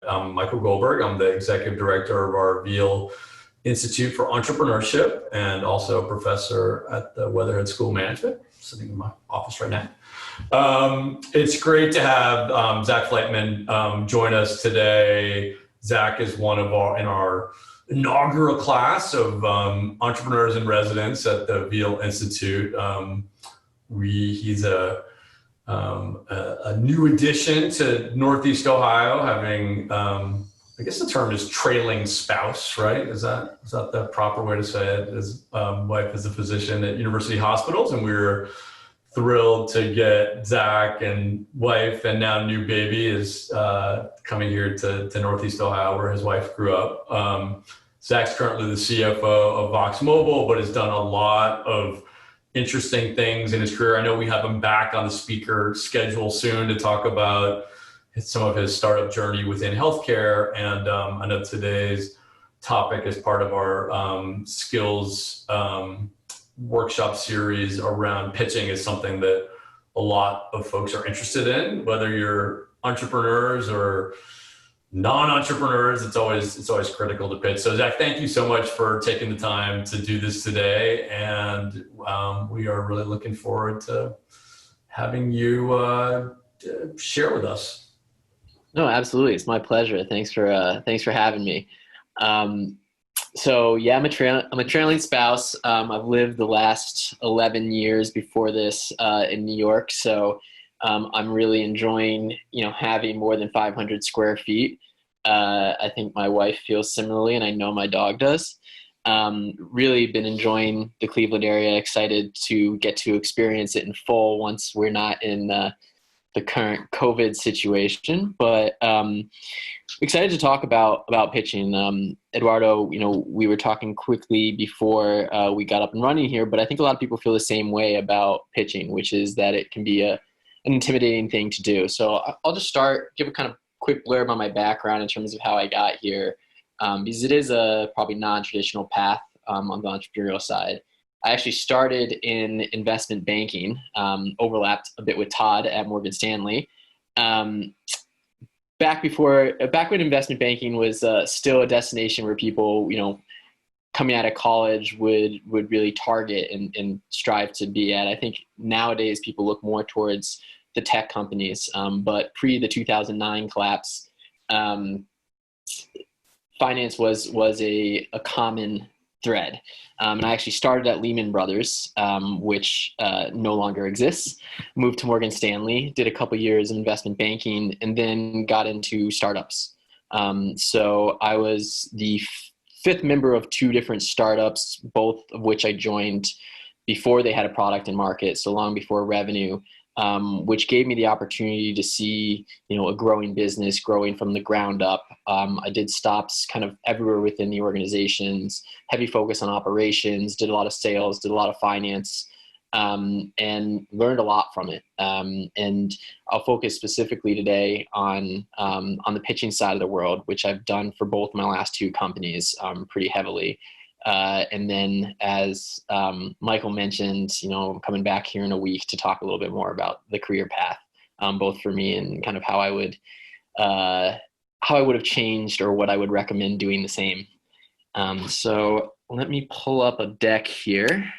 I'm Michael Goldberg. I'm the executive director of our Veale Institute for Entrepreneurship and also a professor at the Weatherhead School of Management, sitting in my office right now. It's great to have Zach Fleitman join us today. Zach is one of in our inaugural class of entrepreneurs in residence at the Veale Institute. He's a new addition to Northeast Ohio, having, I guess the term is trailing spouse, right? Is that the proper way to say it? His wife is a physician at University Hospitals, and we're thrilled to get Zach and wife, and now new baby is coming here to Northeast Ohio, where his wife grew up. Zach's currently the CFO of Vox Mobile, but has done a lot of interesting things in his career. I know we have him back on the speaker schedule soon to talk about some of his startup journey within healthcare. And I know today's topic is part of our skills workshop series around pitching is something that a lot of folks are interested in, whether you're entrepreneurs or non-entrepreneurs. It's always critical to pitch. So Zach, thank you so much for taking the time to do this today. And we are really looking forward to having you share with us. No, absolutely. It's my pleasure. Thanks for having me. So yeah, I'm a trailing spouse. I've lived the last 11 years before this in New York. So I'm really enjoying, having more than 500 square feet. I think my wife feels similarly, and I know my dog does. Really been enjoying the Cleveland area. Excited to get to experience it in full once we're not in the current COVID situation. But excited to talk about pitching. Eduardo, we were talking quickly before we got up and running here, but I think a lot of people feel the same way about pitching, which is that it can be an intimidating thing to do. So I'll just start, give a kind of quick blurb on my background in terms of how I got here, because it is a probably non-traditional path on the entrepreneurial side. I actually started in investment banking, overlapped a bit with Todd at Morgan Stanley. Back when investment banking was still a destination where people, coming out of college would really target and strive to be at. I think nowadays people look more towards the tech companies, but pre the 2009 collapse, finance was a common thread. And I actually started at Lehman Brothers, which no longer exists, moved to Morgan Stanley, did a couple years of investment banking, and then got into startups. So I was the fifth member of two different startups, both of which I joined before they had a product in market, so long before revenue, which gave me the opportunity to see, a growing business growing from the ground up. I did stops kind of everywhere within the organizations, heavy focus on operations, did a lot of sales, did a lot of finance, and learned a lot from it. And I'll focus specifically today on the pitching side of the world, which I've done for both my last two companies pretty heavily. And then as Michael mentioned, I'm coming back here in a week to talk a little bit more about the career path, both for me and kind of how I would have changed or what I would recommend doing the same. So let me pull up a deck here.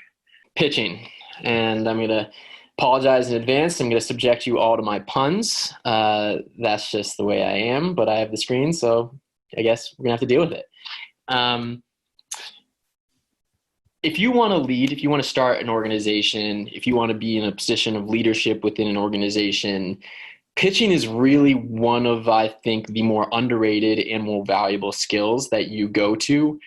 Pitching. And I'm going to apologize in advance. I'm going to subject you all to my puns. That's just the way I am, but I have the screen, so I guess we're going to have to deal with it. If you want to lead, if you want to start an organization, if you want to be in a position of leadership within an organization, pitching is really one of, I think, the more underrated and more valuable skills that you go to,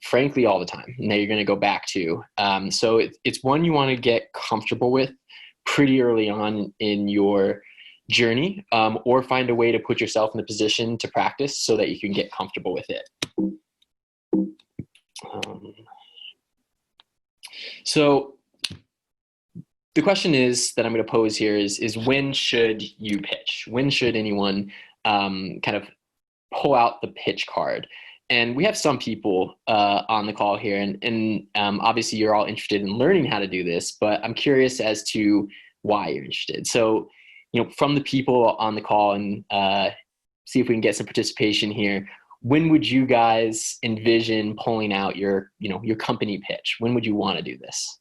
frankly, all the time, and that you're going to go back to. So it's one you want to get comfortable with pretty early on in your journey, or find a way to put yourself in the position to practice so that you can get comfortable with it. So the question that I'm going to pose here is when should you pitch? When should anyone kind of pull out the pitch card? And we have some people on the call here, and obviously you're all interested in learning how to do this, but I'm curious as to why you're interested. So, from the people on the call, and see if we can get some participation here. When would you guys envision pulling out your company pitch? When would you want to do this?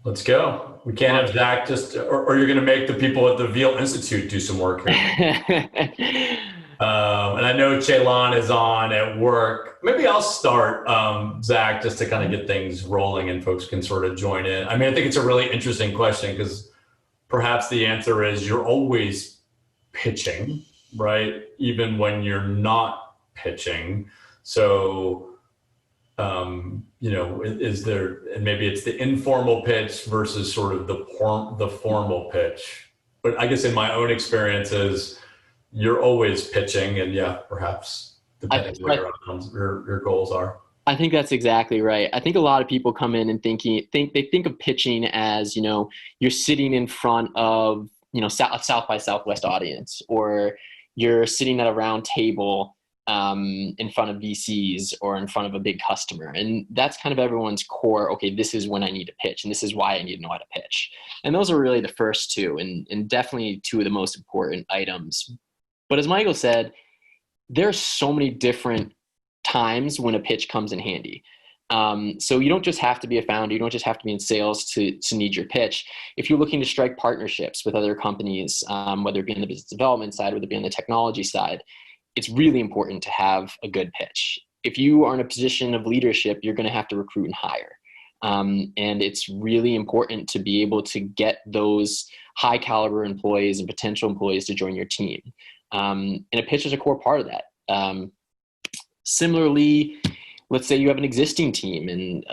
Let's go. We can't have Zach or you're going to make the people at the Veale Institute do some work here. And I know Chelan is on at work. Maybe I'll start, Zach, just to kind of get things rolling and folks can sort of join in. I mean, I think it's a really interesting question because perhaps the answer is you're always pitching, right? Even when you're not pitching. So, is there, and maybe it's the informal pitch versus sort of the formal pitch. But I guess in my own experiences, you're always pitching, and yeah, perhaps depending on what your goals are. I think that's exactly right. I think a lot of people come in and they think of pitching as, you're sitting in front of, a South by Southwest audience, or you're sitting at a round table in front of VCs or in front of a big customer. And that's kind of everyone's core. Okay, this is when I need to pitch, and this is why I need to know how to pitch. And those are really the first two, and definitely two of the most important items. But as Michael said, there are so many different times when a pitch comes in handy. So you don't just have to be a founder. You don't just have to be in sales to need your pitch. If you're looking to strike partnerships with other companies, whether it be on the business development side, whether it be on the technology side, it's really important to have a good pitch. If you are in a position of leadership, you're going to have to recruit and hire. And it's really important to be able to get those high caliber employees and potential employees to join your team. And a pitch is a core part of that. Similarly, let's say you have an existing team, and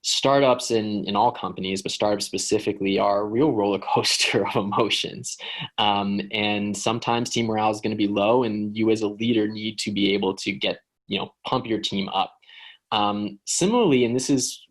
startups in all companies, but startups specifically, are a real roller coaster of emotions. And sometimes team morale is going to be low, and you as a leader need to be able to pump your team up. Similarly, and this is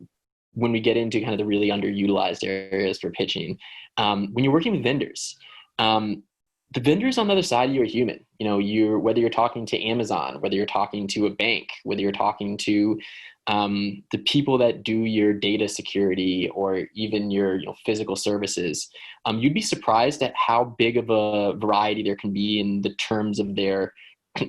when we get into kind of the really underutilized areas for pitching, when you're working with vendors, the vendors on the other side of you are human. Whether you're talking to Amazon, whether you're talking to a bank, whether you're talking to the people that do your data security or even your physical services, you'd be surprised at how big of a variety there can be in the terms of their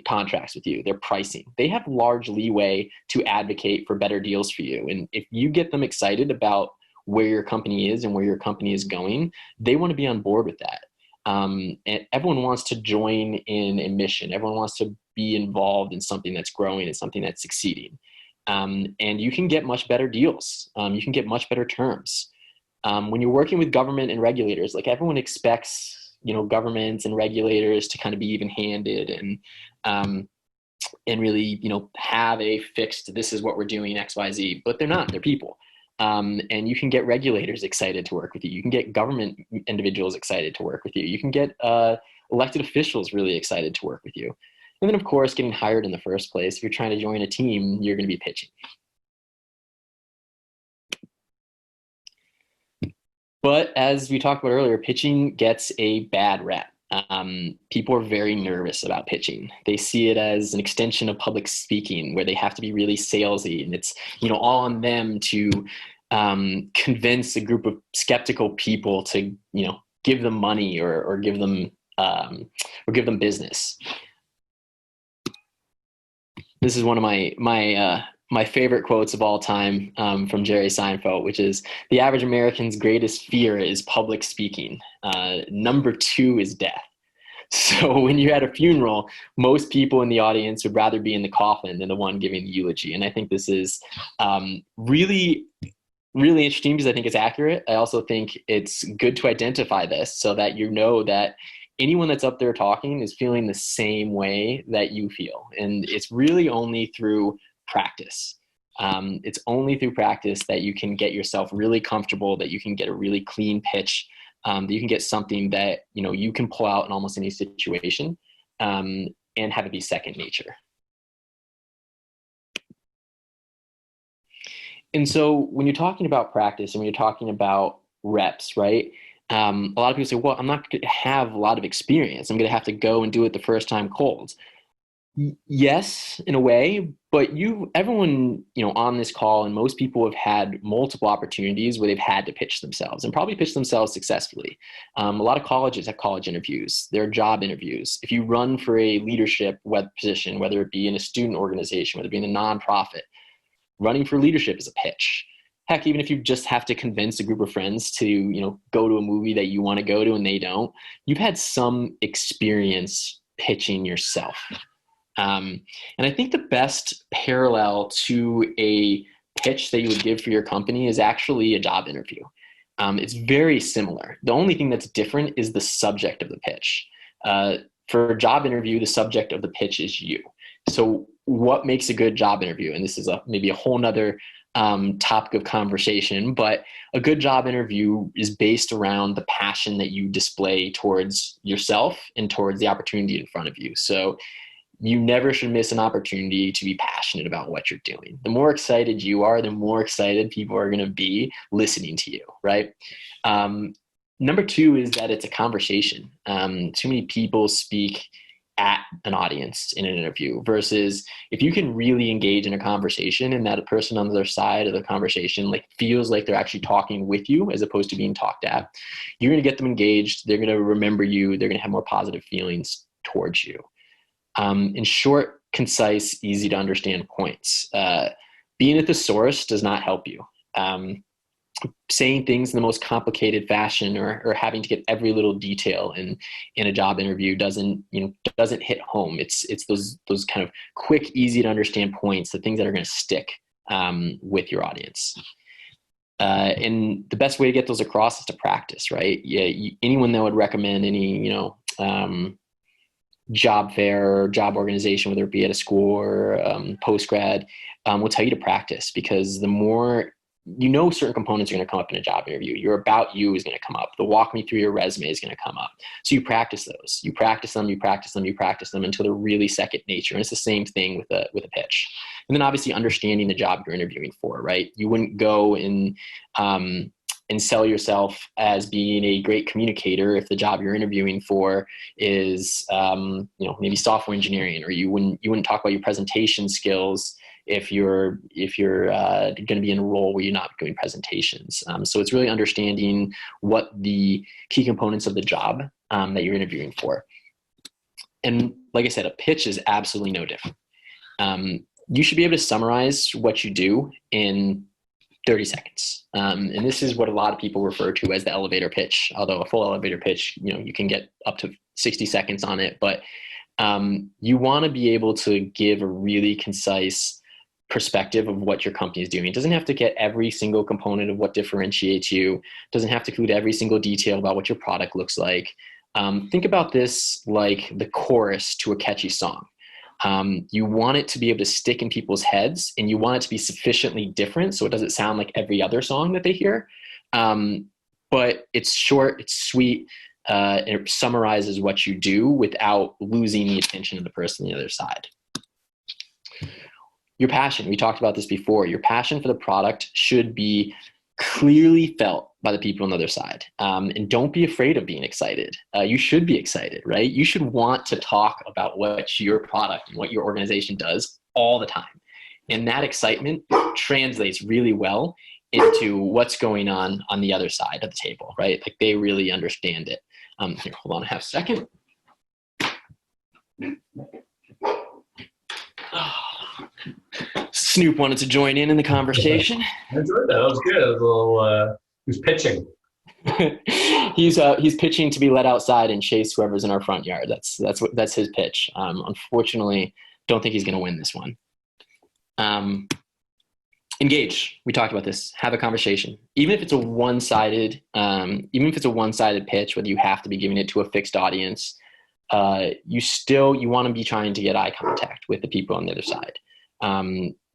contracts with you, their pricing. They have large leeway to advocate for better deals for you. And if you get them excited about where your company is and where your company is going, they want to be on board with that. And everyone wants to join in a mission. Everyone wants to be involved in something that's growing and something that's succeeding. And you can get much better deals. You can get much better terms. When you're working with government and regulators, like everyone expects, governments and regulators to kind of be even-handed and really, have a fixed, this is what we're doing, X, Y, Z, but they're not, they're people. And you can get regulators excited to work with you. You can get government individuals excited to work with you. You can get elected officials really excited to work with you. And then, of course, getting hired in the first place. If you're trying to join a team, you're going to be pitching. But as we talked about earlier, pitching gets a bad rep. People are very nervous about pitching. They see it as an extension of public speaking, where they have to be really salesy, and it's all on them to convince a group of skeptical people to give them money or give them business. This is one of my favorite quotes of all time from Jerry Seinfeld, which is, the average American's greatest fear is public speaking. Number 2 is death. So when you're at a funeral, most people in the audience would rather be in the coffin than the one giving the eulogy. And I think this is really, really interesting because I think it's accurate. I also think it's good to identify this so that that anyone that's up there talking is feeling the same way that you feel. And it's really only through practice. It's only through practice that you can get yourself really comfortable, that you can get a really clean pitch, that you can get something that you can pull out in almost any situation, and have it be second nature. And so when you're talking about practice and when you're talking about reps, right? A lot of people say, well, I'm not going to have a lot of experience. I'm going to have to go and do it the first time cold. Yes, in a way, but everyone, on this call and most people have had multiple opportunities where they've had to pitch themselves and probably pitch themselves successfully. A lot of colleges have college interviews. There are job interviews. If you run for a leadership position, whether it be in a student organization, whether it be in a nonprofit, running for leadership is a pitch. Heck, even if you just have to convince a group of friends to, go to a movie that you want to go to and they don't, you've had some experience pitching yourself. And I think the best parallel to a pitch that you would give for your company is actually a job interview. It's very similar. The only thing that's different is the subject of the pitch. For a job interview, the subject of the pitch is you. So what makes a good job interview? And this is maybe a whole nother topic of conversation, but a good job interview is based around the passion that you display towards yourself and towards the opportunity in front of you. So you never should miss an opportunity to be passionate about what you're doing. The more excited you are, the more excited people are going to be listening to you, right? Number two is that it's a conversation. Too many people speak at an audience in an interview versus if you can really engage in a conversation and that a person on the other side of the conversation feels like they're actually talking with you as opposed to being talked at, you're going to get them engaged. They're going to remember you. They're going to have more positive feelings towards you. In short, concise, easy to understand points. Being a thesaurus does not help you. Saying things in the most complicated fashion or having to get every little detail in a job interview doesn't hit home. It's those kind of quick, easy to understand points, the things that are going to stick with your audience. And the best way to get those across is to practice, right? Yeah, anyone that would recommend any job fair or job organization, whether it be at a school or post-grad, will tell you to practice, because the more certain components are going to come up in a job interview. Your about you is going to come up. The walk me through your resume is going to come up. So you practice those. You practice them until they're really second nature. And it's the same thing with a pitch. And then obviously understanding the job you're interviewing for, right? You wouldn't go and sell yourself as being a great communicator if the job you're interviewing for is maybe software engineering, or you wouldn't talk about your presentation skills if you're going to be in a role where you're not doing presentations. So it's really understanding what the key components of the job that you're interviewing for. And like I said, a pitch is absolutely no different. You should be able to summarize what you do in 30 seconds. And this is what a lot of people refer to as the elevator pitch, although a full elevator pitch, you can get up to 60 seconds on it. But you want to be able to give a really concise perspective of what your company is doing. It doesn't have to get every single component of what differentiates you. It doesn't have to include every single detail about what your product looks like. Think about this like the chorus to a catchy song. You want it to be able to stick in people's heads, and you want it to be sufficiently different so it doesn't sound like every other song that they hear. But it's short, it's sweet, and it summarizes what you do without losing the attention of the person on the other side. Your passion, we talked about this before. Your passion for the product should be clearly felt by the people on the other side. And don't be afraid of being excited. You should be excited, right? You should want to talk about what your product and what your organization does all the time. And that excitement translates really well into what's going on the other side of the table, right? Like they really understand it. Here, hold on a half second. Snoop wanted to join in the conversation. I enjoyed that. That was good. A little, who's pitching? He's pitching to be let outside and chase whoever's in our front yard. That's his pitch. Unfortunately, don't think he's going to win this one. Engage. We talked about this. Have a conversation. Even if it's a one-sided pitch, whether you have to be giving it to a fixed audience, you want to be trying to get eye contact with the people on the other side.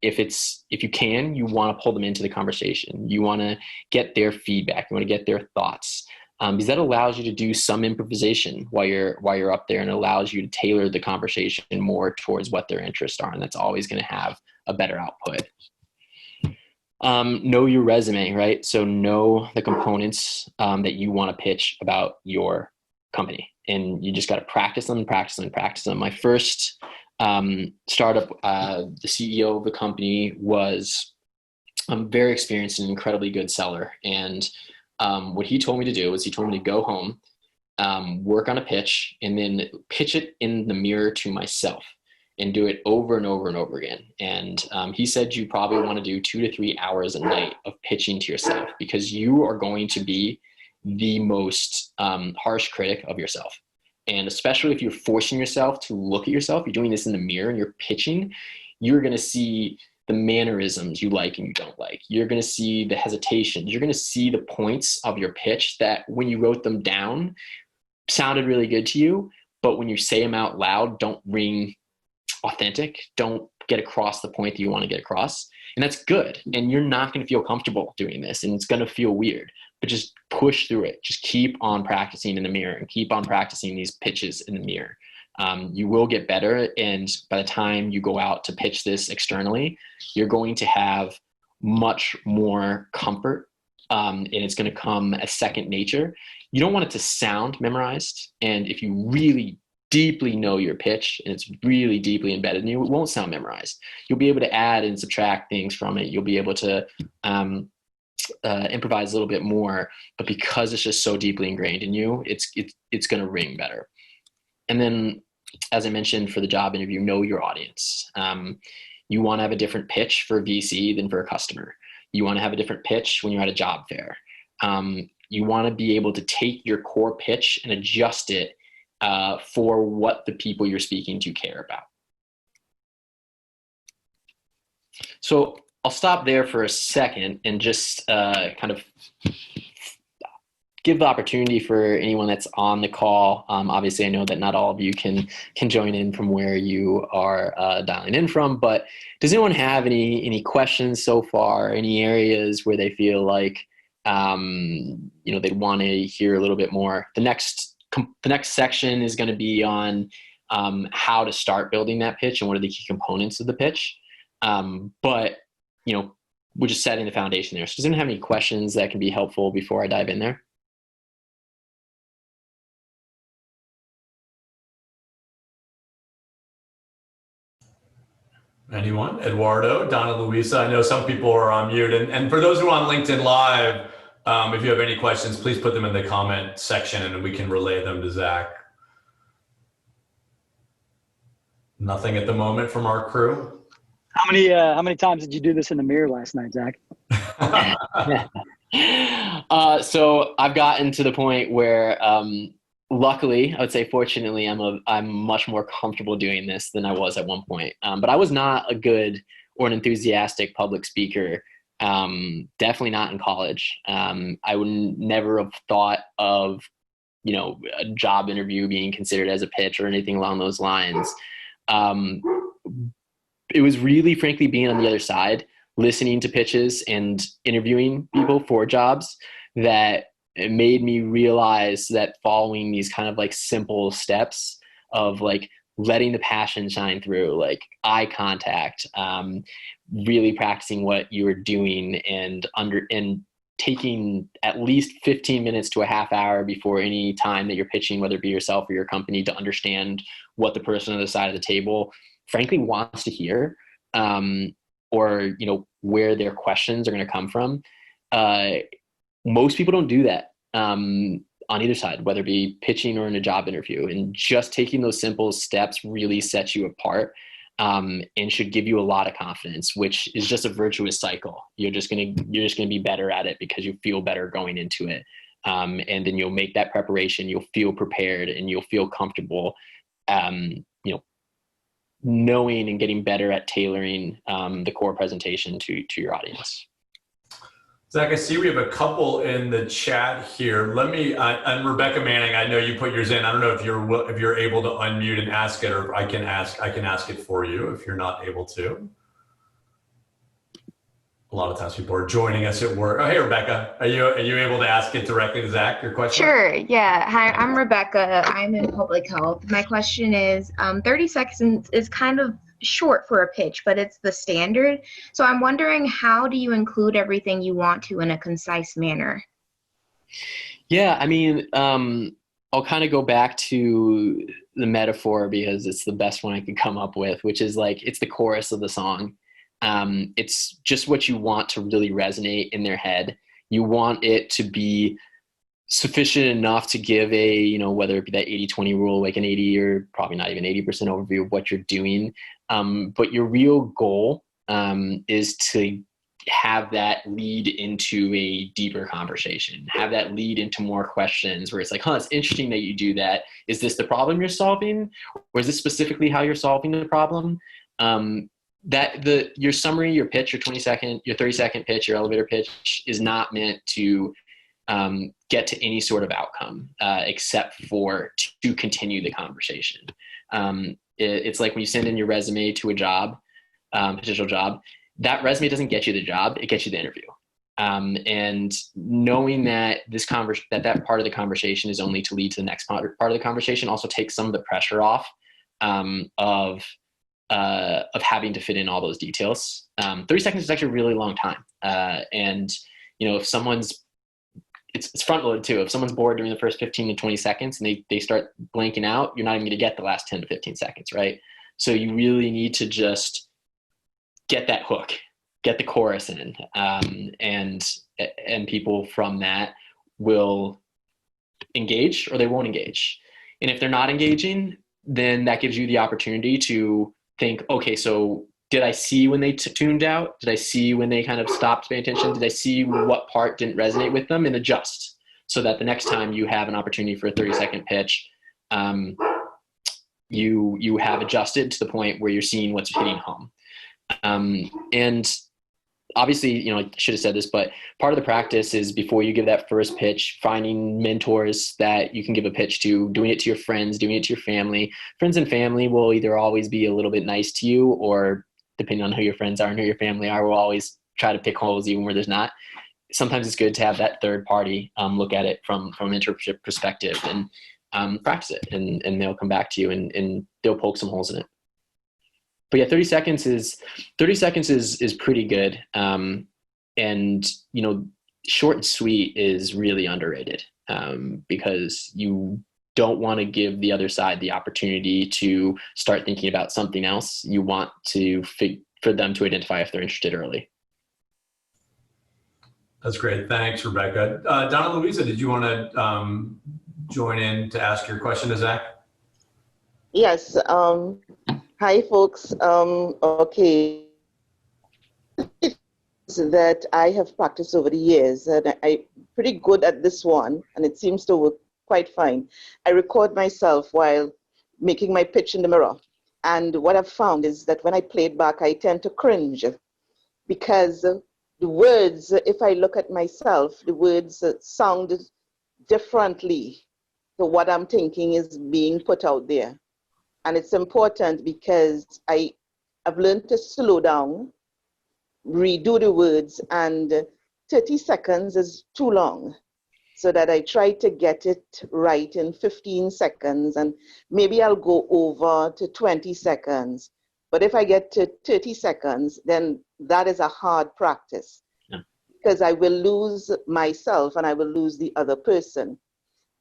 If you can, you want to pull them into the conversation. You want to get their feedback. You want to get their thoughts, because that allows you to do some improvisation while you're up there, and allows you to tailor the conversation more towards what their interests are. And that's always going to have a better output. Know your resume, right? So know the components that you want to pitch about your company, and you just got to practice them. My first startup. The CEO of the company was very experienced and an incredibly good seller. And what he told me to do was he told me to go home, work on a pitch, and then pitch it in the mirror to myself and do it over and over and over again. And he said you probably want to do 2 to 3 hours a night of pitching to yourself, because you are going to be the most harsh critic of yourself. And especially if you're forcing yourself to look at yourself, you're doing this in the mirror and you're pitching, you're going to see the mannerisms you like and you don't like. You're going to see the hesitations. You're going to see the points of your pitch that when you wrote them down sounded really good to you, but when you say them out loud, don't ring authentic, don't get across the point that you want to get across. And that's good. And you're not going to feel comfortable doing this, and it's going to feel weird, but just push through it. Just keep on practicing in the mirror and keep on practicing these pitches in the mirror. You will get better. And by the time you go out to pitch this externally, you're going to have much more comfort. And it's going to come as second nature. You don't want it to sound memorized. And if you really deeply know your pitch and it's really deeply embedded in you, it won't sound memorized. You'll be able to add and subtract things from it. You'll be able to improvise a little bit more, but because it's just so deeply ingrained in you, it's going to ring better. And then, as I mentioned, for the job interview, know your audience. You want to have a different pitch for VC than for a customer. You want to have a different pitch when you're at a job fair. You want to be able to take your core pitch and adjust it for what the people you're speaking to care about. So I'll stop there for a second and just kind of give the opportunity for anyone that's on the call. Obviously, I know that not all of you can join in from where you are dialing in from, but does anyone have any questions so far? Any areas where they feel like they'd want to hear a little bit more? The next section is going to be on how to start building that pitch and what are the key components of the pitch. But we're just setting the foundation there. So does anyone have any questions that can be helpful before I dive in there? Anyone? Eduardo, Donna, Luisa. I know some people are on mute. And for those who are on LinkedIn Live, if you have any questions, please put them in the comment section and we can relay them to Zach. Nothing at the moment from our crew. How many times did you do this in the mirror last night, Zach? So I've gotten to the point where, luckily, I would say fortunately, I'm much more comfortable doing this than I was at one point. But I was not a good or an enthusiastic public speaker. Definitely not in college. I would never have thought of, a job interview being considered as a pitch or anything along those lines. It was really, frankly, being on the other side, listening to pitches and interviewing people for jobs, that it made me realize that following these kind of like simple steps of like letting the passion shine through, like eye contact, really practicing what you were doing and taking at least 15 minutes to a half hour before any time that you're pitching, whether it be yourself or your company, to understand what the person on the side of the table frankly wants to hear, or where their questions are going to come from. Most people don't do that on either side, whether it be pitching or in a job interview. And just taking those simple steps really sets you apart, and should give you a lot of confidence, which is just a virtuous cycle. You're just gonna be better at it because you feel better going into it, and then you'll make that preparation. You'll feel prepared and you'll feel comfortable, knowing and getting better at tailoring the core presentation to your audience. Zach, I see we have a couple in the chat here. Let me, and Rebecca Manning, I know you put yours in. I don't know if you're able to unmute and ask it, or I can ask it for you if you're not able to. A lot of times people are joining us at work. Oh, hey, Rebecca, are you able to ask it directly to Zach, your question? Sure, yeah. Hi, I'm Rebecca. I'm in public health. My question is, 30 seconds is kind of short for a pitch, but it's the standard. So I'm wondering, how do you include everything you want to in a concise manner? Yeah, I mean, I'll kind of go back to the metaphor because it's the best one I could come up with, which is like, it's the chorus of the song. It's just what you want to really resonate in their head. You want it to be sufficient enough to give a, you know, whether it be that 80-20 rule, like an 80 or probably not even 80% overview of what you're doing. But your real goal is to have that lead into a deeper conversation, have that lead into more questions where it's like, it's interesting that you do that. Is this the problem you're solving? Or is this specifically how you're solving the problem? Your summary, your pitch, your 30-second pitch, your elevator pitch is not meant to get to any sort of outcome except for to continue the conversation. It's like when you send in your resume to a job, potential job, that resume doesn't get you the job, it gets you the interview. And knowing that that part of the conversation is only to lead to the next part of the conversation also takes some of the pressure off of having to fit in all those details. 30 seconds is actually a really long time. And, you know, if it's front loaded too. If someone's bored during the first 15 to 20 seconds and they start blanking out, you're not even going to get the last 10 to 15 seconds, right? So you really need to just get that hook, get the chorus in, and people from that will engage or they won't engage. And if they're not engaging, then that gives you the opportunity to think, okay, so did I see when they tuned out? Did I see when they kind of stopped paying attention? Did I see what part didn't resonate with them, and adjust so that the next time you have an opportunity for a 30-second pitch, you have adjusted to the point where you're seeing what's hitting home. And obviously, you know, I should have said this, but part of the practice is before you give that first pitch, finding mentors that you can give a pitch to, doing it to your friends, doing it to your family. Friends and family will either always be a little bit nice to you, or depending on who your friends are and who your family are, will always try to pick holes even where there's not. Sometimes it's good to have that third party look at it from an entrepreneurship perspective and practice it, and they'll come back to you and they'll poke some holes in it. But yeah, 30 seconds is pretty good. And, you know, short and sweet is really underrated because you don't want to give the other side the opportunity to start thinking about something else. You want for them to identify if they're interested early. That's great. Thanks, Rebecca. Donna Louisa, did you want to join in to ask your question to Zach? Yes. Hi, folks. Okay. That I have practiced over the years, and I'm pretty good at this one, and it seems to work quite fine. I record myself while making my pitch in the mirror. And what I've found is that when I play it back, I tend to cringe because the words, if I look at myself, the words sound differently to what I'm thinking is being put out there. And it's important because I've learned to slow down, redo the words, and 30 seconds is too long. So that I try to get it right in 15 seconds, and maybe I'll go over to 20 seconds. But if I get to 30 seconds, then that is a hard practice because I will lose myself and I will lose the other person.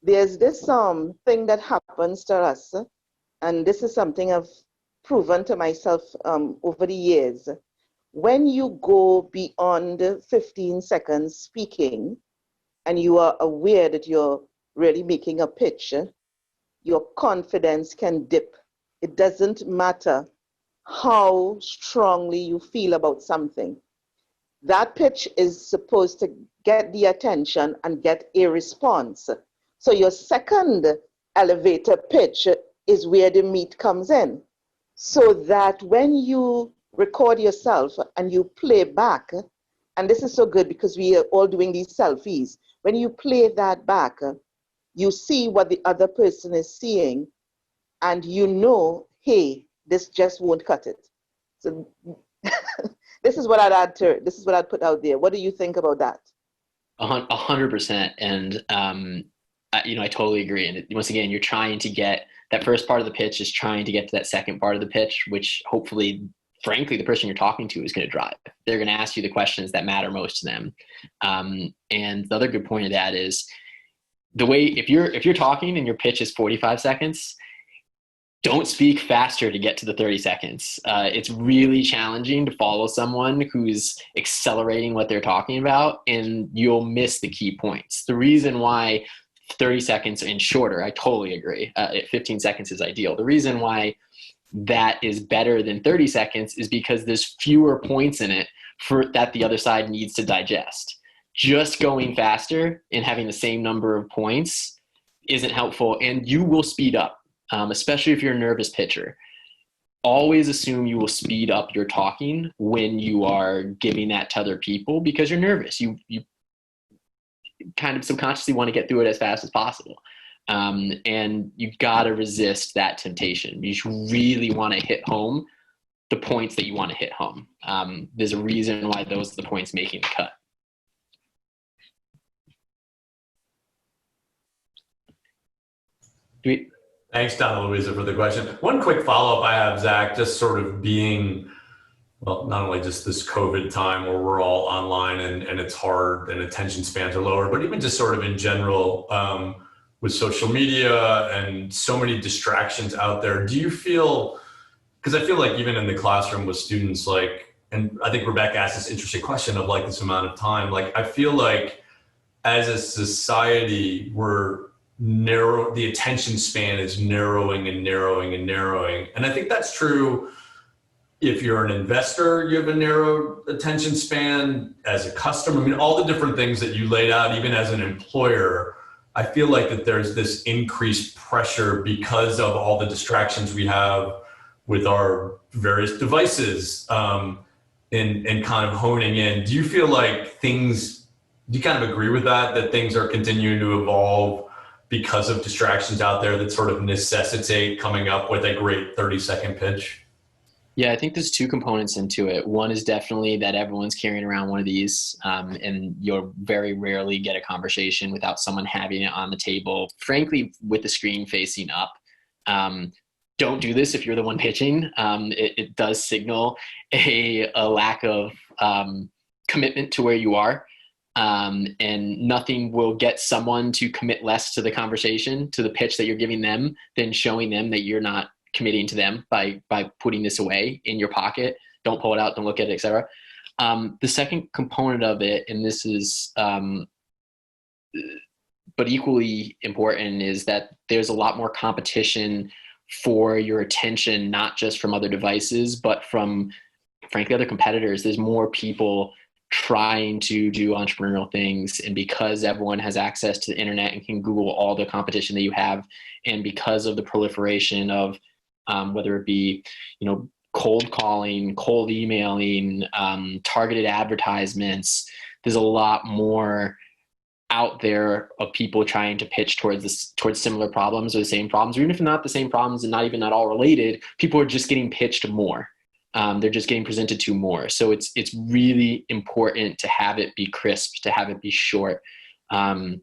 There's this thing that happens to us, and this is something I've proven to myself over the years. When you go beyond 15 seconds speaking, and you are aware that you're really making a pitch, your confidence can dip. It doesn't matter how strongly you feel about something. That pitch is supposed to get the attention and get a response. So your second elevator pitch is where the meat comes in. So that when you record yourself and you play back, and this is so good because we are all doing these selfies, when you play that back, you see what the other person is seeing, and you know, hey, this just won't cut it. So this is what I'd add to it. This is what I'd put out there. What do you think about that? 100%. And, I totally agree. And once again, you're trying to get that first part of the pitch is trying to get to that second part of the pitch, which hopefully, frankly, the person you're talking to is going to drive. They're going to ask you the questions that matter most to them. And the other good point of that is if you're talking and your pitch is 45 seconds, don't speak faster to get to the 30 seconds. It's really challenging to follow someone who's accelerating what they're talking about, and you'll miss the key points. The reason why 30 seconds and shorter, I totally agree. 15 seconds is ideal. The reason why that is better than 30 seconds is because there's fewer points in it that the other side needs to digest. Just going faster and having the same number of points isn't helpful, and you will speed up. Especially if you're a nervous pitcher. Always assume you will speed up your talking when you are giving that to other people because you're nervous. You kind of subconsciously want to get through it as fast as possible. And you got to resist that temptation. You really want to hit home the points that you want to hit home. There's a reason why those are the points making the cut. Thanks, Donna Luisa, for the question. One quick follow-up I have, Zach, just sort of being, well, not only just this COVID time where we're all online and it's hard and attention spans are lower, but even just sort of in general with social media and so many distractions out there. Do you feel, because I feel like even in the classroom with students, like, and I think Rebecca asked this interesting question of like this amount of time, like I feel like as a society, the attention span is narrowing and narrowing and narrowing. And I think that's true if you're an investor, you have a narrow attention span. As a customer, I mean, all the different things that you laid out, even as an employer, I feel like that there's this increased pressure because of all the distractions we have with our various devices and kind of honing in. Do you feel like do you kind of agree with that things are continuing to evolve because of distractions out there that sort of necessitate coming up with a great 30-second pitch? Yeah, I think there's two components into it. One is definitely that everyone's carrying around one of these, and you'll very rarely get a conversation without someone having it on the table, frankly, with the screen facing up. Don't do this if you're the one pitching. It does signal a lack of commitment to where you are. And nothing will get someone to commit less to the conversation, to the pitch that you're giving them, than showing them that you're not committing to them by putting this away in your pocket. Don't pull it out, don't look at it, etc. The second component of it, and this is but equally important, is that there's a lot more competition for your attention, not just from other devices, but from, frankly, other competitors. There's more people trying to do entrepreneurial things, and because everyone has access to the internet and can Google all the competition that you have, and because of the proliferation of whether it be cold calling, cold emailing, targeted advertisements, there's a lot more out there of people trying to pitch towards similar problems or the same problems, or even if not the same problems and not even at all related, people are just getting pitched more. They're just getting presented to more. So it's really important to have it be crisp, to have it be short, to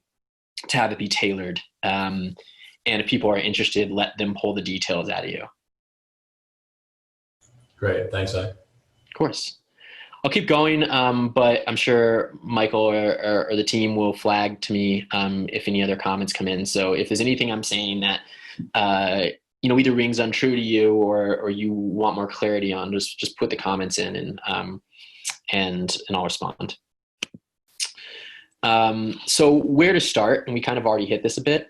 have it be tailored. And if people are interested, let them pull the details out of you. Great. Thanks, Zach. Of course. I'll keep going, but I'm sure Michael or the team will flag to me if any other comments come in. So if there's anything I'm saying that either rings untrue to you or you want more clarity on, just put the comments in and I'll respond. So where to start, and we kind of already hit this a bit.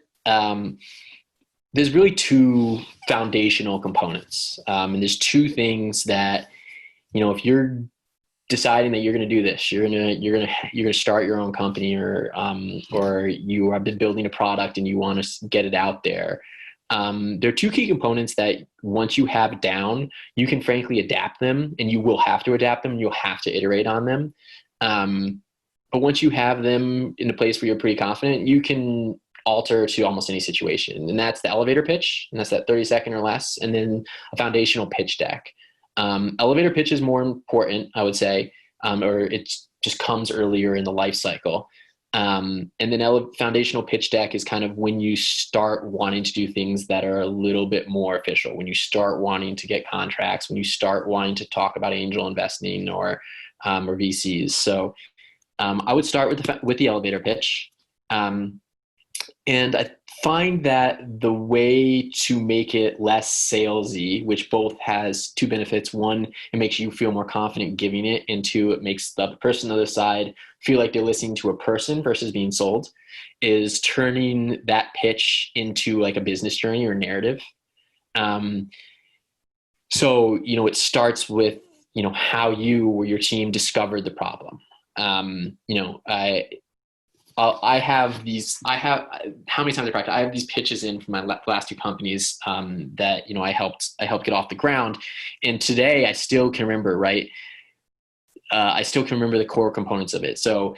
There's really two foundational components, and there's two things that if you're deciding that you're going to do this, you're going to start your own company, or you have been building a product and you want to get it out there. There are two key components that once you have down, you can frankly adapt them, and you will have to adapt them. You'll have to iterate on them. But once you have them in a place where you're pretty confident, you can alter to almost any situation. And that's the elevator pitch, and that's that 30-second or less, and then a foundational pitch deck. Elevator pitch is more important, I would say, or it just comes earlier in the life cycle. And then foundational pitch deck is kind of when you start wanting to do things that are a little bit more official, when you start wanting to get contracts, when you start wanting to talk about angel investing or VCs. So I would start with the elevator pitch. And I find that the way to make it less salesy, which both has two benefits: one, it makes you feel more confident giving it, and two, it makes the other person on the other side feel like they're listening to a person versus being sold, is turning that pitch into like a business journey or narrative. So, it starts with, how you or your team discovered the problem. I have how many times I practice? I have these pitches in from my last two companies that, I helped get off the ground. And today I still can remember, right? I still can remember the core components of it. So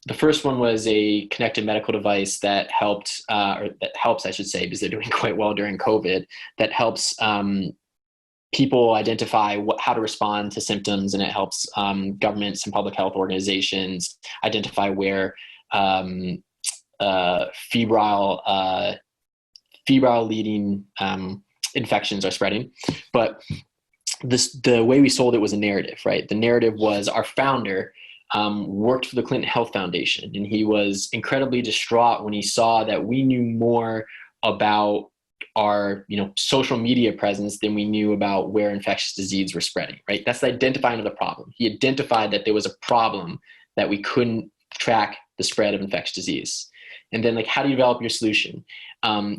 the first one was a connected medical device that helped, or that helps, I should say, because they're doing quite well during COVID, that helps people identify how to respond to symptoms, and it helps governments and public health organizations identify where febrile leading infections are spreading. But the way we sold it was a narrative, right? The narrative was our founder worked for the Clinton Health Foundation, and he was incredibly distraught when he saw that we knew more about our social media presence than we knew about where infectious disease were spreading, right? That's the identifying of the problem. He identified that there was a problem, that we couldn't track the spread of infectious disease. And then, how do you develop your solution?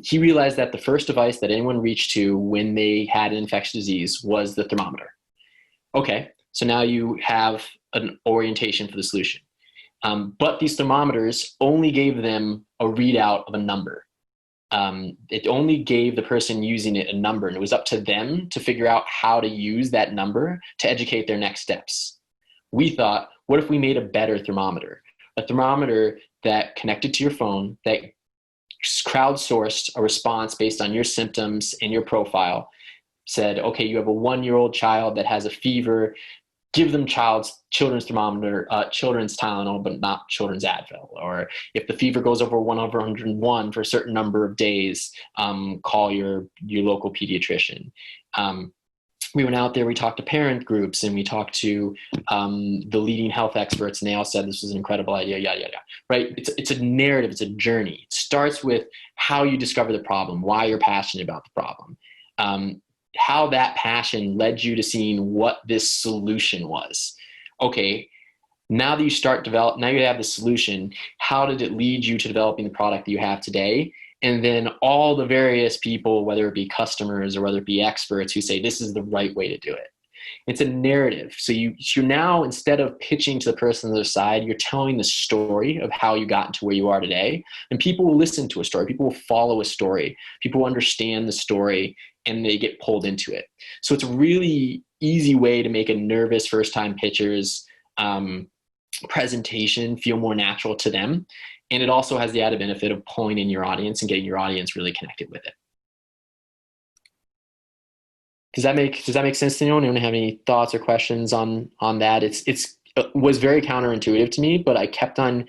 He realized that the first device that anyone reached to when they had an infectious disease was the thermometer. Okay, so now you have an orientation for the solution. But these thermometers only gave them a readout of a number. It only gave the person using it a number, and it was up to them to figure out how to use that number to educate their next steps. We thought, what if we made a better thermometer? A thermometer that connected to your phone, that crowdsourced a response based on your symptoms and your profile, said, okay, you have a 1-year-old child that has a fever, give them children's thermometer, children's Tylenol, but not children's Advil. Or if the fever goes over 101 for a certain number of days, call your local pediatrician. We went out there, we talked to parent groups, and we talked to the leading health experts, and they all said this was an incredible idea, yada, yada, right? It's a narrative, it's a journey. It starts with how you discover the problem, why you're passionate about the problem, how that passion led you to seeing what this solution was. Okay, now that you now you have the solution, how did it lead you to developing the product that you have today? And then all the various people, whether it be customers or whether it be experts, who say this is the right way to do it. It's a narrative. So you're now, instead of pitching to the person on the other side, you're telling the story of how you got to where you are today. And people will listen to a story. People will follow a story. People will understand the story, and they get pulled into it. So it's a really easy way to make a nervous first-time pitcher's presentation feel more natural to them. And it also has the added benefit of pulling in your audience and getting your audience really connected with it. Does that make sense to anyone? Anyone have any thoughts or questions on that? It was very counterintuitive to me, but I kept on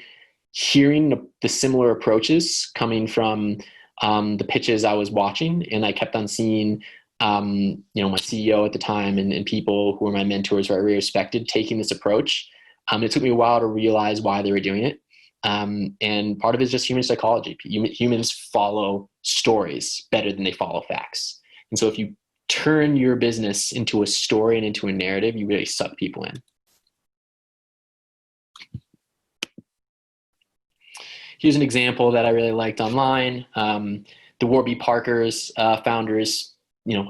hearing the similar approaches coming from the pitches I was watching, and I kept on seeing my CEO at the time and people who were my mentors, who I really respected, taking this approach. It took me a while to realize why they were doing it. And part of it is just human psychology. Humans follow stories better than they follow facts. And so if you turn your business into a story and into a narrative, you really suck people in. Here's an example that I really liked online. The Warby Parker's founders,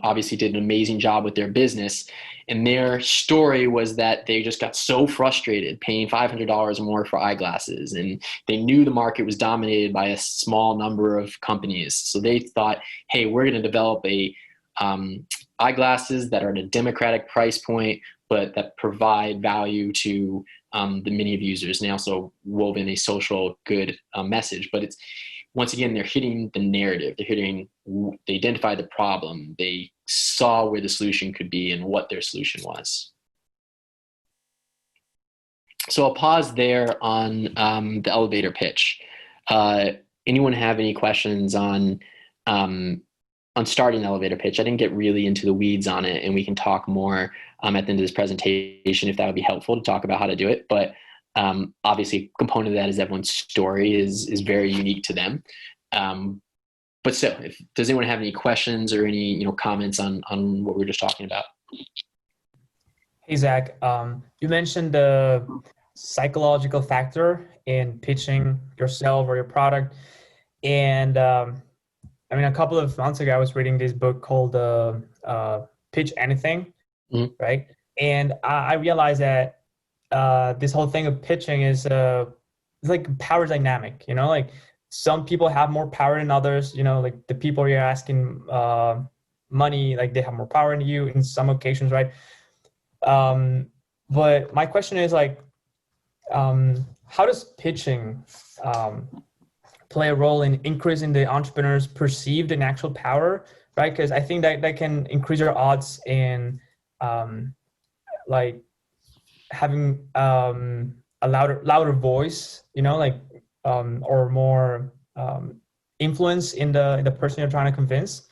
obviously did an amazing job with their business. And their story was that they just got so frustrated paying $500 more for eyeglasses. And they knew the market was dominated by a small number of companies. So they thought, hey, we're going to develop eyeglasses that are at a democratic price point, but that provide value to the many of users. And they also wove in a social good message. But it's, once again, they're hitting the narrative. They identified the problem. They saw where the solution could be and what their solution was. So I'll pause there on the elevator pitch. Anyone have any questions on starting the elevator pitch? I didn't get really into the weeds on it, and we can talk more at the end of this presentation if that would be helpful to talk about how to do it. But obviously, a component of that is everyone's story is very unique to them. But still, does anyone have any questions or any comments on what we were just talking about? Hey, Zach, you mentioned the psychological factor in pitching yourself or your product. And a couple of months ago, I was reading this book called Pitch Anything, right? And I realized that this whole thing of pitching is it's like a power dynamic, like some people have more power than others, like the people you're asking money, like they have more power than you in some occasions, right? But my question is like, how does pitching play a role in increasing the entrepreneur's perceived and actual power, right? Because I think that can increase your odds in like having a louder voice, or more influence in the person you're trying to convince.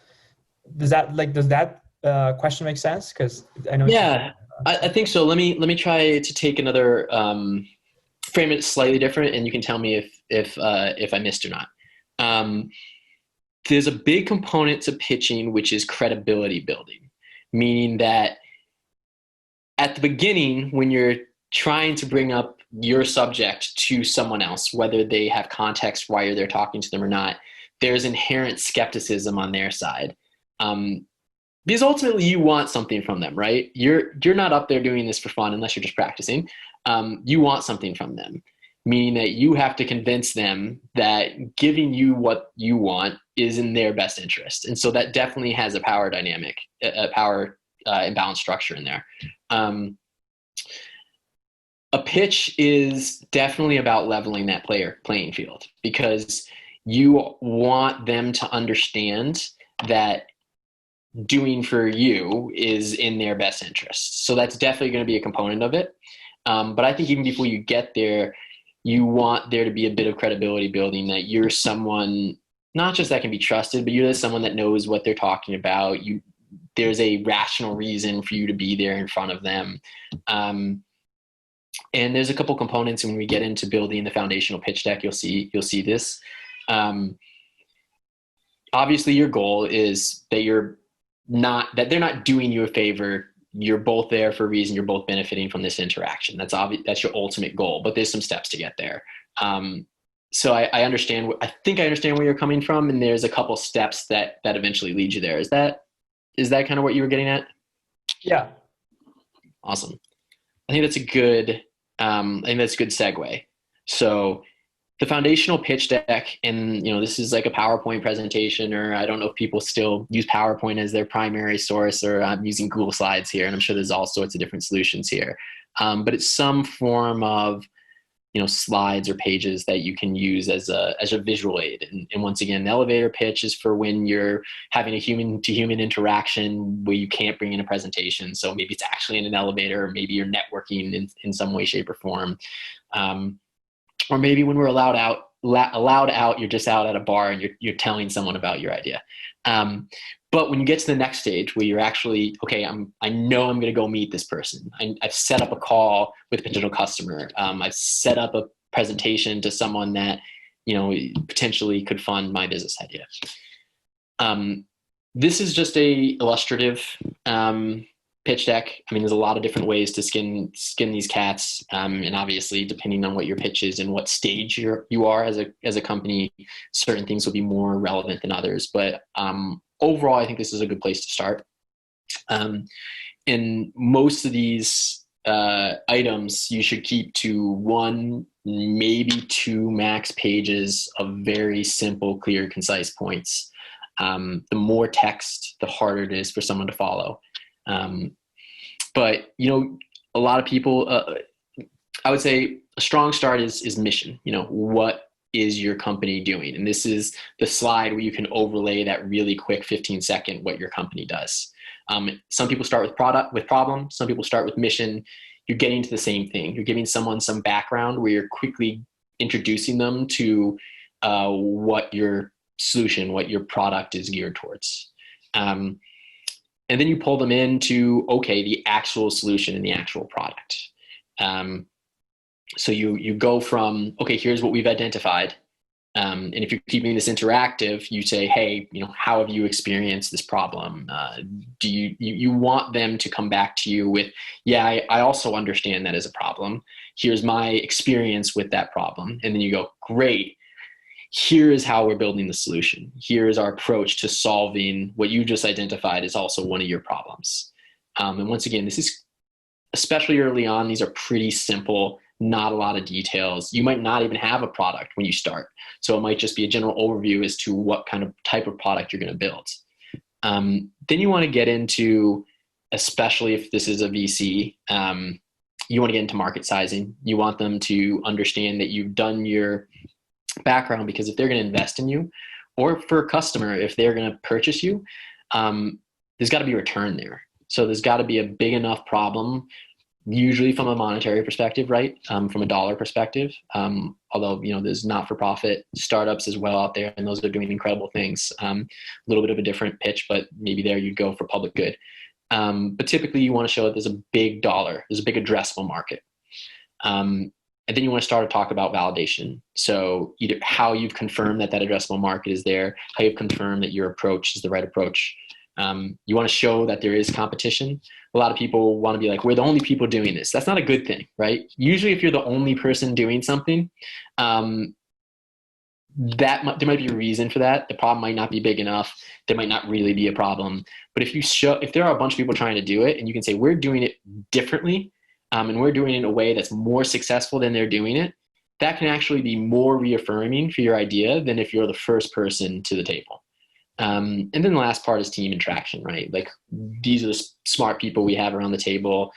Does that question make sense? Because I know. Yeah, I think so. Let me try to take another frame it slightly different, and you can tell me if I missed or not. There's a big component to pitching, which is credibility building, meaning that at the beginning, when you're trying to bring up your subject to someone else, whether they have context why they're talking to them or not, there's inherent skepticism on their side. Because ultimately you want something from them, right? You're not up there doing this for fun unless you're just practicing. You want something from them, meaning that you have to convince them that giving you what you want is in their best interest. And so that definitely has a power dynamic, a power imbalance structure in there. A pitch is definitely about leveling that playing field, because you want them to understand that doing for you is in their best interest. So that's definitely going to be a component of it. But I think even before you get there, you want there to be a bit of credibility building, that you're someone not just that can be trusted, but you're someone that knows what they're talking about. There's a rational reason for you to be there in front of them. And there's a couple components when we get into building the foundational pitch deck. You'll see this. Obviously, your goal is that they're not doing you a favor. You're both there for a reason. You're both benefiting from this interaction. That's obvious. That's your ultimate goal. But there's some steps to get there. So I understand. I think I understand where you're coming from, and there's a couple steps that eventually lead you there. Is that kind of what you were getting at? Yeah. Awesome. I think that's a good segue. So the foundational pitch deck, and this is like a PowerPoint presentation, or I don't know if people still use PowerPoint as their primary source, or I'm using Google Slides here, and I'm sure there's all sorts of different solutions here. But it's some form of slides or pages that you can use as a visual aid. And once again, the elevator pitch is for when you're having a human to human interaction where you can't bring in a presentation. So maybe it's actually in an elevator, or maybe you're networking in some way, shape, or form. Or maybe when we're allowed out, you're just out at a bar and you're telling someone about your idea. But when you get to the next stage where you're actually, okay, I know I'm going to go meet this person. I've set up a call with a potential customer. I've set up a presentation to someone that, potentially could fund my business idea. This is just a illustrative pitch deck. I mean, there's a lot of different ways to skin these cats. And obviously, depending on what your pitch is and what stage you are as a company, certain things will be more relevant than others. But overall, I think this is a good place to start. And most of these items you should keep to 1, maybe 2 max pages of very simple, clear, concise points. The more text, the harder it is for someone to follow. But a lot of people, I would say a strong start is mission. What is your company doing? And this is the slide where you can overlay that really quick 15-second what your company does. Some people start with problem. Some people start with mission. You're getting to the same thing. You're giving someone some background where you're quickly introducing them to what your solution, what your product is geared towards. And then you pull them into, okay, the actual solution and the actual product. So you go from, okay, here's what we've identified. And if you're keeping this interactive, you say, hey, how have you experienced this problem? Do you want them to come back to you with, yeah, I also understand that as a problem. Here's my experience with that problem. And then you go, great. Here is how we're building the solution. Here is our approach to solving what you just identified as also one of your problems. And once again, this is, especially early on, these are pretty simple, not a lot of details. You might not even have a product when you start. So it might just be a general overview as to what kind of type of product you're going to build. Then you want to get into, especially if this is a VC, you want to get into market sizing. You want them to understand that you've done your background, because if they're going to invest in you, or for a customer, if they're going to purchase you, there's got to be a return there. So there's got to be a big enough problem, usually from a monetary perspective, right? From a dollar perspective. Although, there's not-for-profit startups as well out there, and those are doing incredible things. A little bit of a different pitch, but maybe there you'd go for public good. But typically you want to show that there's a big dollar, there's a big addressable market. And then you want to start to talk about validation. So either how you've confirmed that addressable market is there, how you've confirmed that your approach is the right approach. You want to show that there is competition. A lot of people want to be like, we're the only people doing this. That's not a good thing, right? Usually if you're the only person doing something, there might be a reason for that. The problem might not be big enough. There might not really be a problem. But if there are a bunch of people trying to do it, and you can say, we're doing it differently, and we're doing it in a way that's more successful than they're doing it, that can actually be more reaffirming for your idea than if you're the first person to the table. And then the last part is team interaction, right? Like, these are the smart people we have around the table.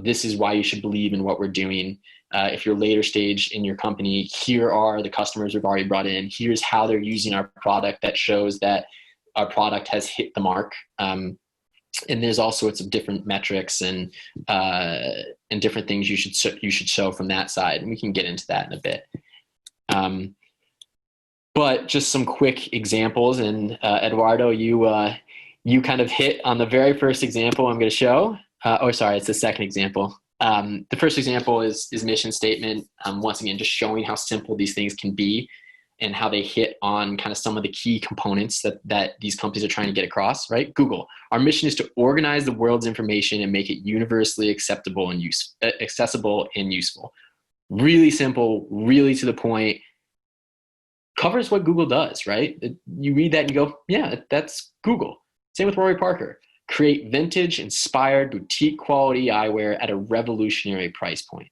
This is why you should believe in what we're doing. If you're later stage in your company, here are the customers we've already brought in. Here's how they're using our product that shows that our product has hit the mark. And there's all sorts of different metrics and different things you should show from that side. And we can get into that in a bit. But just some quick examples. And Eduardo, you kind of hit on the very first example I'm going to show. It's the second example. The first example is mission statement. Once again, just showing how simple these things can be and how they hit on kind of some of the key components that these companies are trying to get across, right? Google, our mission is to organize the world's information and make it universally accessible and useful. Really simple, really to the point, covers what Google does, right? You read that and you go, yeah, that's Google. Same with Warby Parker. Create vintage, inspired, boutique quality eyewear at a revolutionary price point.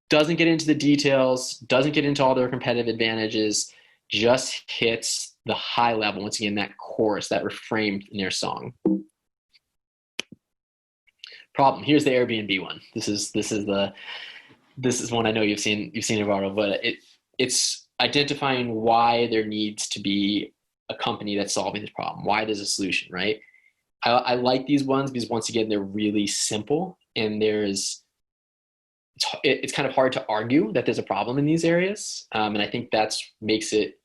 Doesn't get into the details, doesn't get into all their competitive advantages, just hits the high level. Once again, that chorus, that refrain in their song. Problem. Here's the Airbnb one. This is one I know you've seen Eduardo, but it's identifying why there needs to be a company that's solving this problem. Why there's a solution, right? I like these ones because, once again, they're really simple, and it's kind of hard to argue that there's a problem in these areas. And I think that makes it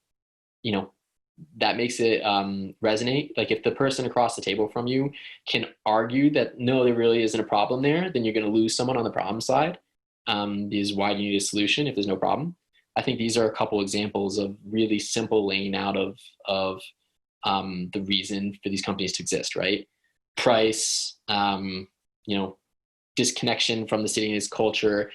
resonate. Like, if the person across the table from you can argue that, no, there really isn't a problem there, then you're going to lose someone on the problem side. Because why do you need a solution if there's no problem? I think these are a couple examples of really simple laying out of the reason for these companies to exist, right? Price, disconnection from the city's culture,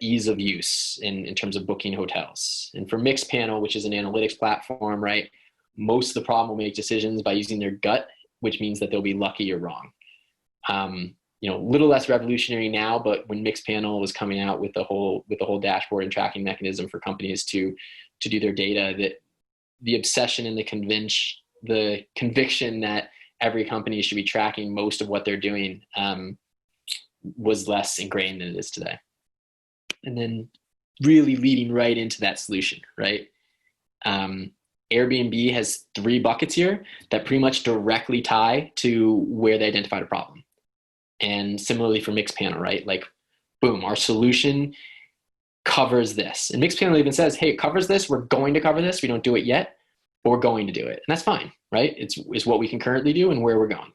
ease of use in terms of booking hotels. And for Mixpanel, which is an analytics platform, right, most of the problem will make decisions by using their gut, which means that they'll be lucky or wrong. Little less revolutionary now, but when Mixpanel was coming out with the whole dashboard and tracking mechanism for companies to do their data, that the obsession and the conviction that every company should be tracking most of what they're doing was less ingrained than it is today. And then really leading right into that solution, right? Airbnb has 3 buckets here that pretty much directly tie to where they identified a problem. And similarly for Mixpanel, right? Like, boom, our solution covers this. And Mixpanel even says, hey, it covers this. We're going to cover this. We don't do it yet, but we're going to do it. And that's fine, right? It's what we can currently do and where we're going.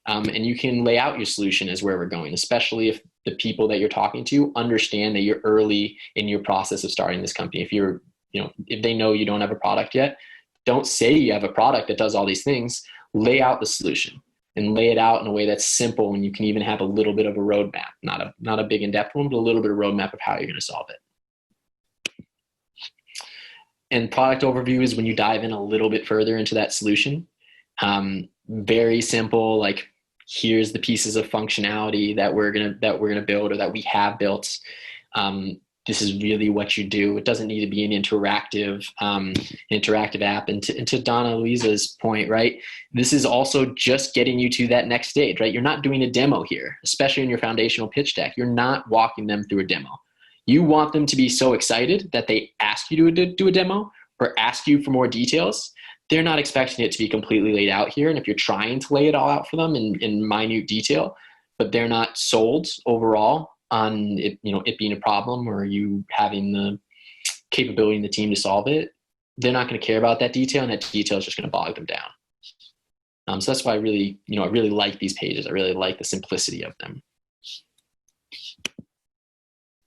And you can lay out your solution as where we're going, especially if the people that you're talking to understand that you're early in your process of starting this company. If you're if they know you don't have a product yet, don't say you have a product that does all these things. Lay out the solution and lay it out in a way that's simple, and you can even have a little bit of a roadmap, not a big in-depth one, but a little bit of roadmap of how you're going to solve it. And product overview is when you dive in a little bit further into that solution. Very simple, like here's the pieces of functionality that we're gonna build or that we have built. This is really what you do. It doesn't need to be an interactive app. And to Donna Luisa's point, right? This is also just getting you to that next stage, right? You're not doing a demo here, especially in your foundational pitch deck. You're not walking them through a demo. You want them to be so excited that they ask you to do a demo or ask you for more details. They're not expecting it to be completely laid out here. And if you're trying to lay it all out for them in minute detail, but they're not sold overall on it, it being a problem or you having the capability in the team to solve it, they're not going to care about that detail, and that detail is just going to bog them down. So that's why I really like these pages. I really like the simplicity of them.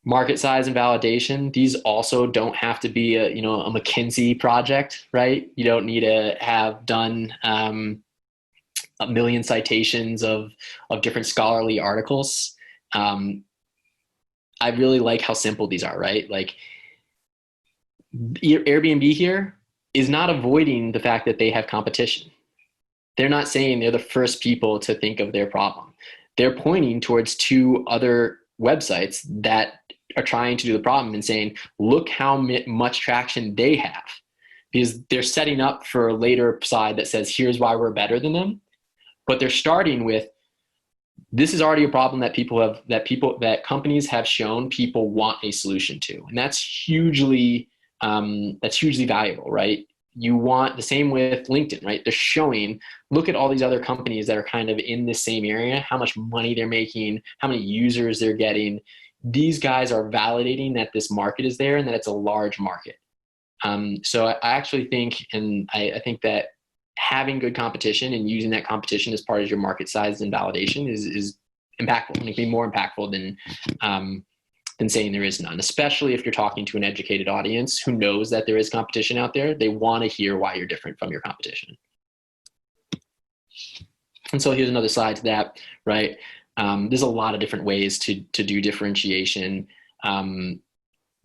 Market size and validation. These also don't have to be a McKinsey project, right? You don't need to have done a million citations of different scholarly articles. I really like how simple these are, right? Like Airbnb here is not avoiding the fact that they have competition. They're not saying they're the first people to think of their problem. They're pointing towards two other websites that are trying to do the problem and saying, look how much traction they have, because they're setting up for a later side that says, here's why we're better than them. But they're starting with, this is already a problem that companies have shown people want a solution to. And that's hugely valuable, right? You want the same with LinkedIn, right? They're showing, look at all these other companies that are kind of in the same area, how much money they're making, how many users they're getting. These guys are validating that this market is there and that it's a large market. So I actually think, and I think that having good competition and using that competition as part of your market size and validation is impactful, and it can be more impactful than saying there is none, especially if you're talking to an educated audience who knows that there is competition out there. They want to hear why you're different from your competition. And so here's another slide to that, right? There's a lot of different ways to do differentiation. The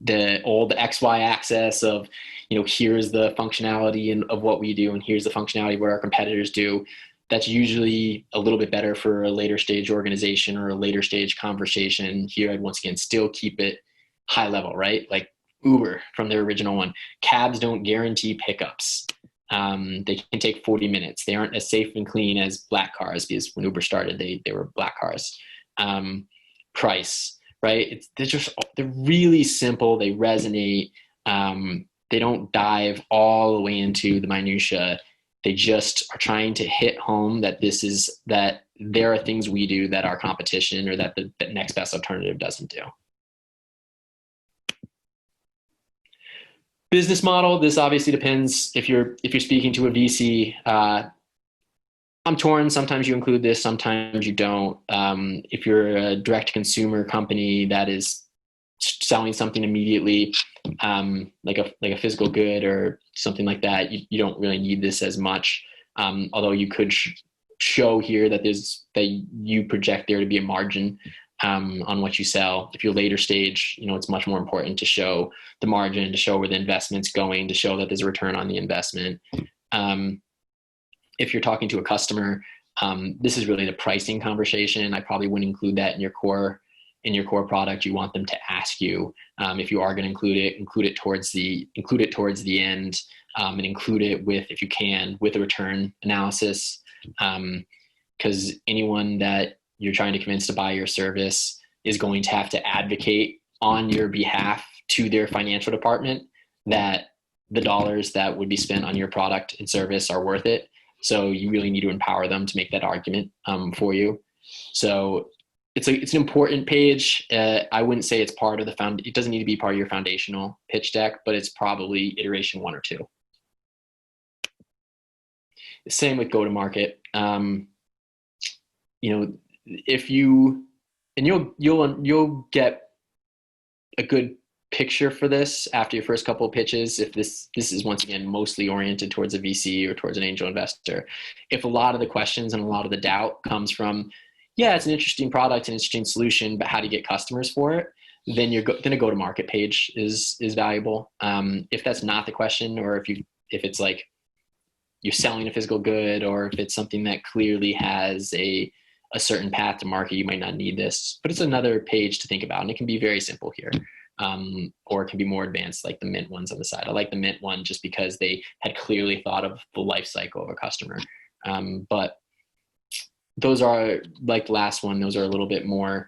XY axis of, here's the functionality of what we do, and here's the functionality of what our competitors do. That's usually a little bit better for a later stage organization or a later stage conversation. Here, I'd once again still keep it high level, right? Like Uber from their original one. Cabs don't guarantee pickups. They can take 40 minutes. They aren't as safe and clean as black cars, because when Uber started, they were black cars. Price, right? They're really simple. They resonate. They don't dive all the way into the minutia. They just are trying to hit home that there are things we do that our competition or that the next best alternative doesn't do. Business model. This obviously depends if you're speaking to a VC. I'm torn. Sometimes you include this, sometimes you don't. If you're a direct consumer company that is selling something immediately, like a physical good or something like that, you don't really need this as much. Although you could show here that you project there to be a margin on what you sell. If you're later stage, it's much more important to show the margin, to show where the investment's going, to show that there's a return on the investment. If you're talking to a customer, this is really the pricing conversation. I probably wouldn't include that in your core product. You want them to ask you if you are going to include it towards the end, and include it with, if you can, with a return analysis, because anyone that you're trying to convince to buy your service is going to have to advocate on your behalf to their financial department that the dollars that would be spent on your product and service are worth it. So you really need to empower them to make that argument for you. So it's an important page. I wouldn't say it's part of it doesn't need to be part of your foundational pitch deck, but it's probably iteration 1 or 2. Same with go-to-market. If you'll get a good picture for this after your first couple of pitches, if this is once again mostly oriented towards a VC or towards an angel investor, if a lot of the questions and a lot of the doubt comes from, yeah, it's an interesting product, an interesting solution, but how do you get customers for it? Then then a go-to-market page is valuable. If that's not the question, or if it's like you're selling a physical good, or if it's something that clearly has a certain path to market, you might not need this, but it's another page to think about. And it can be very simple here. Or it can be more advanced, like the Mint ones on the side. I like the Mint one just because they had clearly thought of the life cycle of a customer. But those are, like the last one, those are a little bit more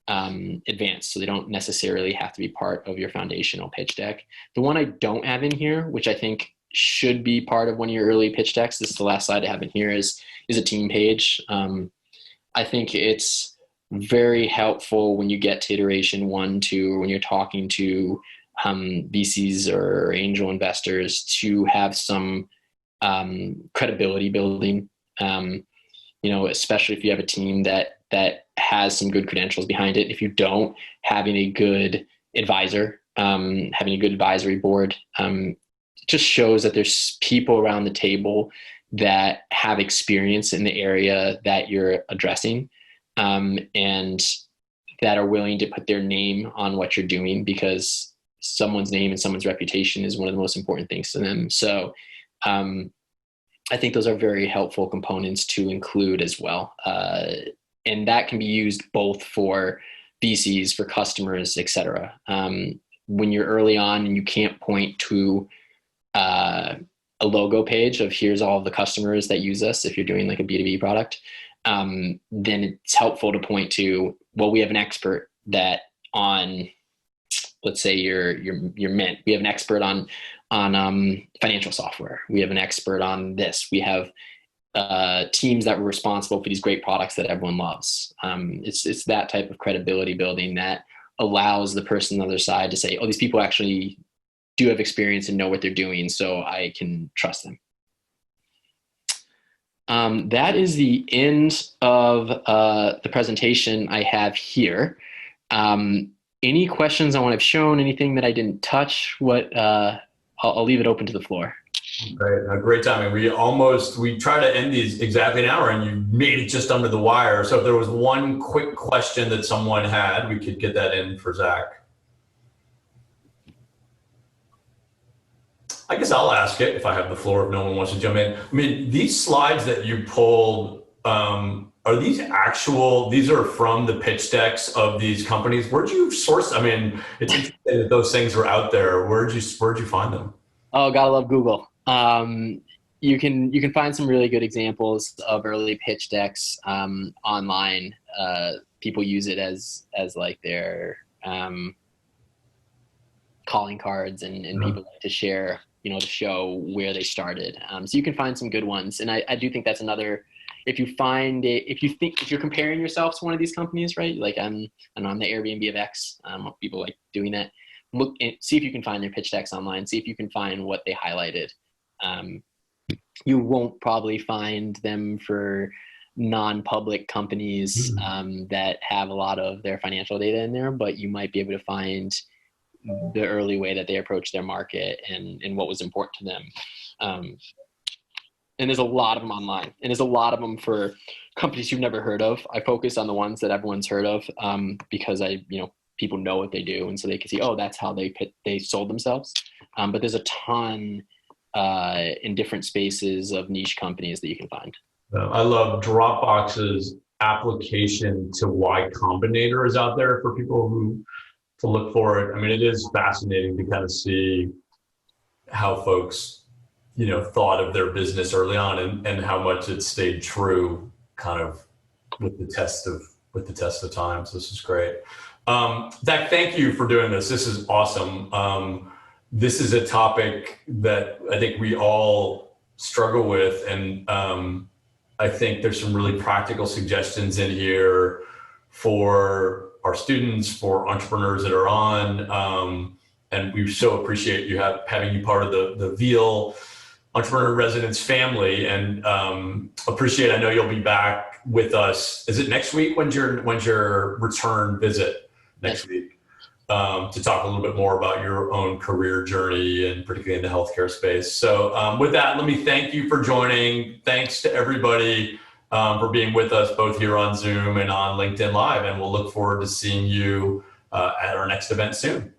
advanced. So they don't necessarily have to be part of your foundational pitch deck. The one I don't have in here, which I think should be part of one of your early pitch decks, this is the last slide I have in here, is a team page. I think it's very helpful when you get to iteration 1, 2, or when you're talking to VCs or angel investors, to have some credibility building. Especially if you have a team that has some good credentials behind it. If you don't, having a good advisor, having a good advisory board, just shows that there's people around the table that have experience in the area that you're addressing. And that are willing to put their name on what you're doing, because someone's name and someone's reputation is one of the most important things to them. So I think those are very helpful components to include as well. And that can be used both for VCs, for customers, et cetera. When you're early on and you can't point to a logo page of here's all of the customers that use us, if you're doing like a B2B product, then it's helpful to point to, well, we have an expert that on, let's say your Mint, we have an expert on financial software. We have an expert on this. We have teams that were responsible for these great products that everyone loves. It's that type of credibility building that allows the person on the other side to say, oh, these people actually do have experience and know what they're doing, so I can trust them. That is the end of the presentation I have here. Any questions on what I've shown, anything that I didn't touch? I'll leave it open to the floor. Great timing. We try to end these exactly an hour, and you made it just under the wire. So if there was one quick question that someone had, we could get that in for Zach. I guess I'll ask it if I have the floor, if no one wants to jump in. I mean, these slides that you pulled, are these these are from the pitch decks of these companies? Where'd you source? I mean, it's interesting that those things are out there. Where'd you find them? Oh, gotta love Google. You can find some really good examples of early pitch decks online. People use it as like their calling cards, and people like to share, to show where they started. So you can find some good ones. And I do think that's another, if you're comparing yourself to one of these companies, right? Like I'm the Airbnb of X, people like doing that. Look and see if you can find their pitch decks online, see if you can find what they highlighted. You won't probably find them for non-public companies that have a lot of their financial data in there, but you might be able to find the early way that they approach their market and what was important to them. And there's a lot of them online, and there's a lot of them for companies you've never heard of. I focus on the ones that everyone's heard of because people know what they do, and so they can see, oh, that's how they sold themselves. But there's a ton in different spaces of niche companies that you can find. I love Dropbox's application to Y Combinator is out there for people to look for it. I mean, it is fascinating to kind of see how folks, thought of their business early on and how much it stayed true kind of with the test of time. So this is great. Zach, thank you for doing this. This is awesome. This is a topic that I think we all struggle with. And I think there's some really practical suggestions in here for our students, for entrepreneurs that are on. And we so appreciate having you part of the Veale Entrepreneur Residence family, and appreciate, I know you'll be back with us. Is it next week? When's your return visit next week? to talk a little bit more about your own career journey and particularly in the healthcare space. So with that, let me thank you for joining. Thanks to everybody for being with us both here on Zoom and on LinkedIn Live. And we'll look forward to seeing you at our next event soon.